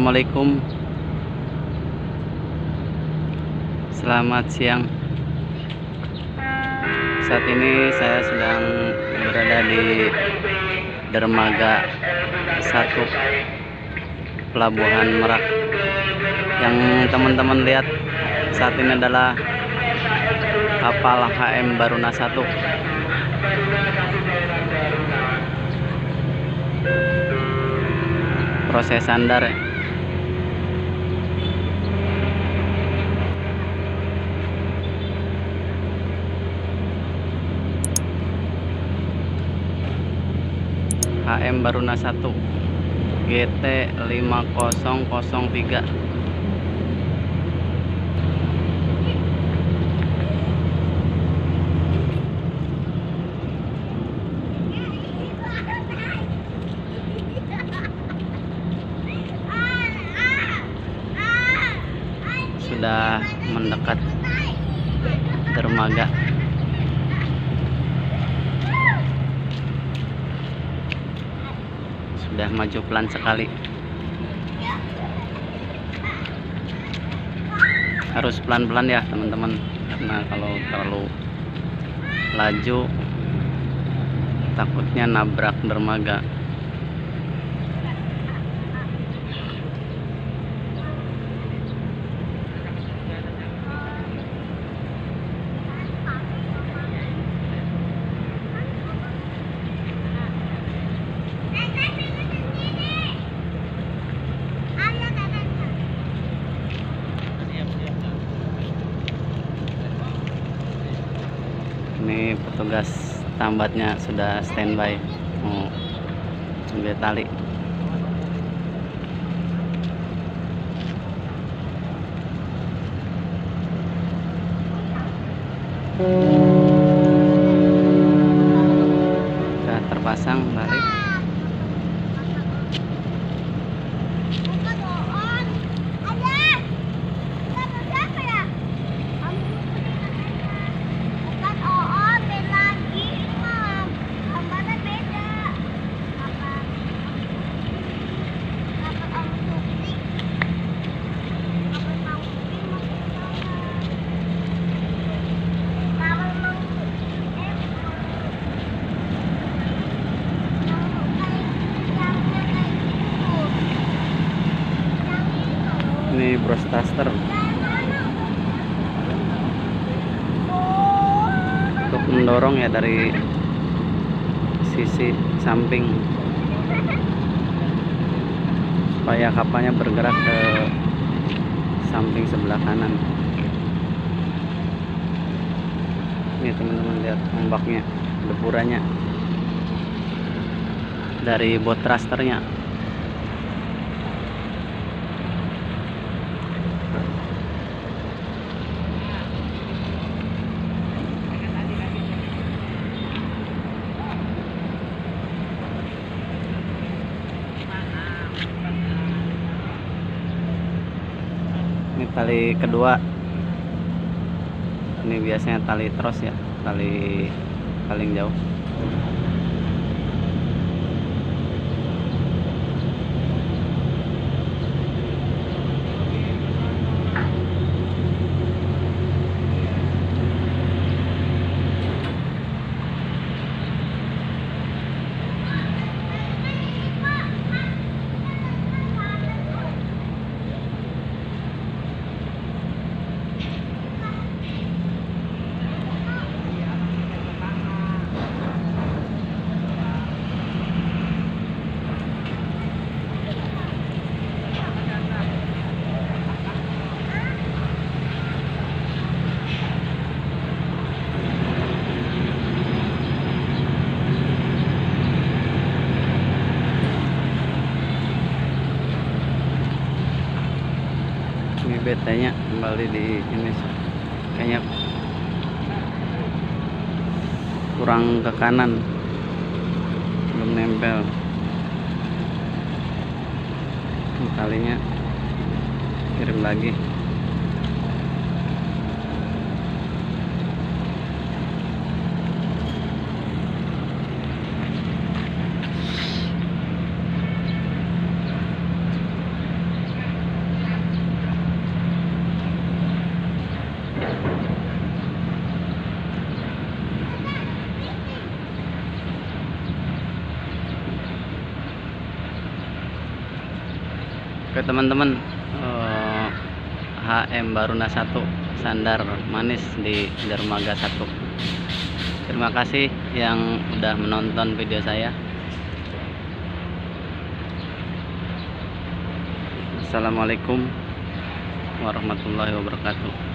Assalamualaikum, selamat siang. Saat ini saya sedang berada di dermaga 1 Pelabuhan Merak. Yang teman-teman lihat saat ini adalah kapal HM Baruna 1. Proses sandar. HM Baruna 1 GT 5003. Sudah mendekat dermaga. Sudah maju pelan sekali. Harus pelan-pelan ya teman-teman, karena kalau terlalu laju takutnya nabrak dermaga. Ini petugas tambatnya sudah standby mau ambil tali. Sudah terpasang tali. Ini broadcaster untuk mendorong ya dari sisi samping supaya kapalnya bergerak ke samping sebelah kanan. Ini teman-teman lihat ombaknya, deburannya dari bot thrusternya. Ini tali kedua. Ini biasanya tali tros ya, tali paling jauh. Ini betanya kembali di ini, kayaknya kurang ke kanan, belum nempel. Talinya kirim lagi. Oke teman-teman, HM Baruna 1 sandar manis di dermaga 1. Terima kasih yang udah menonton video saya. Assalamualaikum warahmatullahi wabarakatuh.